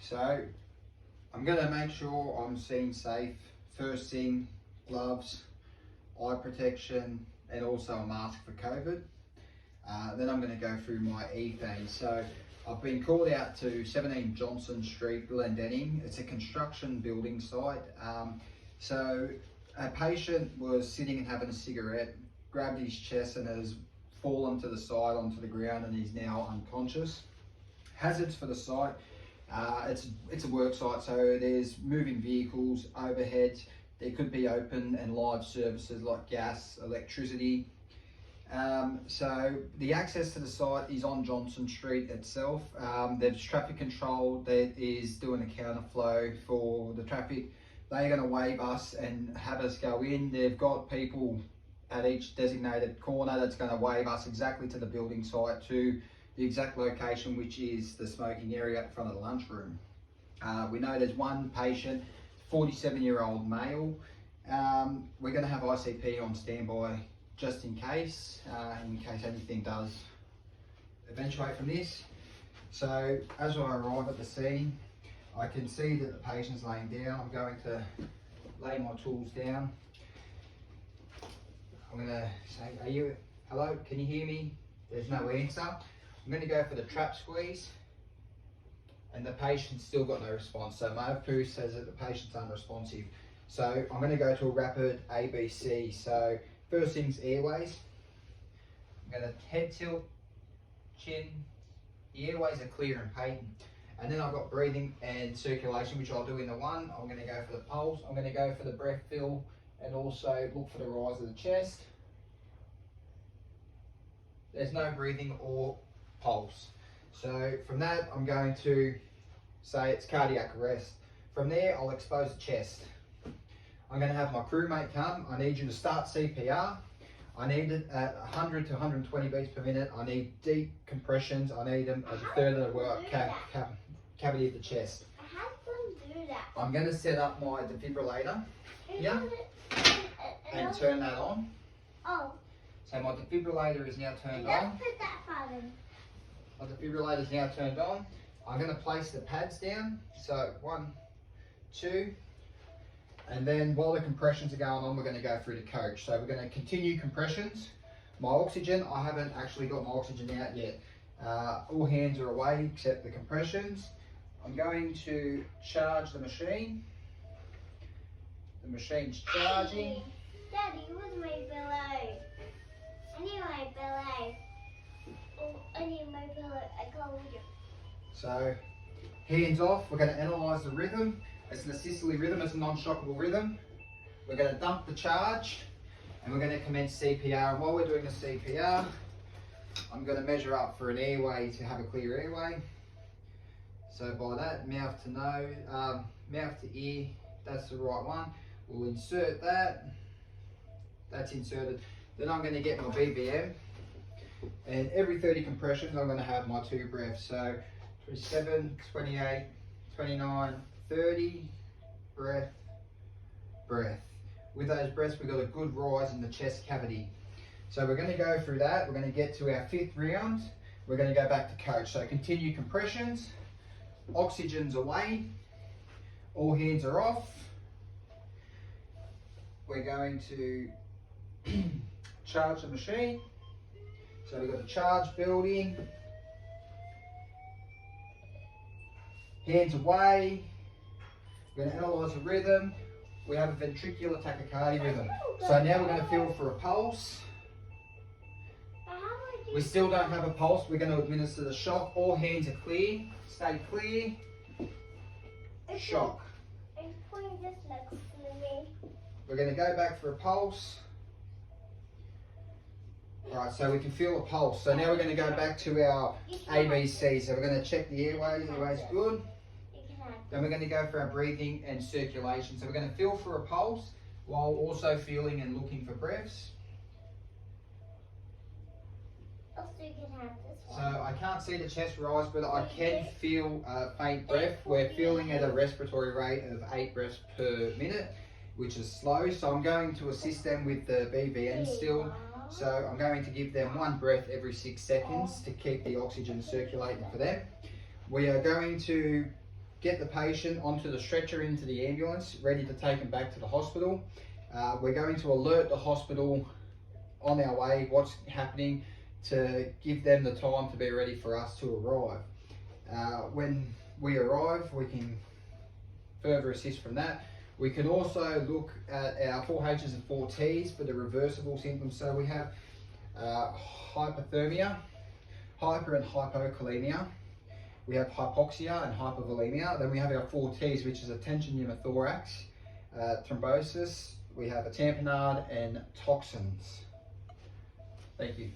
So I'm going to make sure I'm seen safe. First thing, gloves, eye protection, and also a mask for COVID. Then I'm going to go through my e-phase. So I've been called out to 17 Johnson Street, Glendenning. It's a construction building site. So a patient was sitting and having a cigarette, grabbed his chest and has fallen to the side onto the ground, and he's now unconscious. Hazards for the site. It's a work site, so there's moving vehicles overhead. There could be open and live services like gas, electricity. So the access to the site is on Johnson Street itself. There's traffic control that is doing a counterflow for the traffic. They're going to wave us and have us go in. They've got people at each designated corner that's going to wave us exactly to the building site, to the exact location, which is the smoking area in front of the lunchroom. We know there's one patient, 47-year-old male. We're going to have ICP on standby just in case anything does eventuate from this. So as I arrive at the scene, I can see that the patient's laying down. I'm going to lay my tools down. I'm going to say, hello, can you hear me? There's no answer. I'm going to go for the trap squeeze, and the patient's still got no response. So my FPU says that the patient's unresponsive. So I'm going to go to a rapid ABC. So first thing's airways. I'm going to head tilt, chin. The airways are clear and patent. And then I've got breathing and circulation, which I'll do in the one. I'm going to go for the pulse. I'm going to go for the breath fill, and also look for the rise of the chest. There's no breathing or pulse. So from that, I'm going to say it's cardiac arrest. From there, I'll expose the chest. I'm going to have my crewmate come. I need you to start CPR. I need it at 100 to 120 beats per minute. I need deep compressions. I need them at a third of the cavity of the chest. How do you do that? I'm going to set up my defibrillator here and turn that on. Oh. So my defibrillator is now turned Let's on. put that button. My defibrillator is now turned on. I'm going to place the pads down. So 1, 2, and then while the compressions are going on, we're going to go through the coach. So we're going to continue compressions. My oxygen, I haven't actually got my oxygen out yet. All hands are away except the compressions. I'm going to charge the machine. The machine's charging. Daddy, where's my pillow? I need my pillow. Oh, I need my pillow. I can't read it. So, hands off. We're going to analyse the rhythm. It's an assistally rhythm. It's a non-shockable rhythm. We're going to dump the charge, and we're going to commence CPR. And while we're doing the CPR, I'm going to measure up for an airway to have a clear airway. So by that, mouth to nose, mouth to ear, that's the right one. We'll insert that. That's inserted. Then I'm going to get my BVM, and every 30 compressions I'm going to have my 2 breaths. So 27, 28, 29, 30, breath, breath. With those breaths, we've got a good rise in the chest cavity. So we're going to go through that. We're going to get to our 5th round. We're going to go back to coach. So continue compressions. Oxygen's away. All hands are off. We're going to charge the machine. So we've got the charge building. Hands away. We're going to analyse the rhythm. We have a ventricular tachycardia rhythm. So now we're going to feel for a pulse. We still don't have a pulse. We're going to administer the shock. All hands are clear. Stay clear. Shock. We're going to go back for a pulse. Alright, so we can feel a pulse. So now we're going to go back to our ABC. So we're going to check the airways. The airways good. Then we're going to go for our breathing and circulation. So we're going to feel for a pulse while also feeling and looking for breaths. So I can't see the chest rise, but I can feel a faint breath. We're feeling at a respiratory rate of 8 breaths per minute, which is slow. So I'm going to assist them with the BVN still. So I'm going to give them 1 breath every 6 seconds to keep the oxygen circulating for them. We are going to get the patient onto the stretcher into the ambulance, ready to take them back to the hospital. We're going to alert the hospital on our way what's happening to give them the time to be ready for us to arrive. When we arrive, we can further assist from that. We can also look at our 4H's and 4T's for the reversible symptoms. So we have hypothermia, hyper and hypokalemia. We have hypoxia and hypovolemia. Then we have our 4T's, which is a tension pneumothorax, thrombosis. We have a tamponade and toxins. Thank you.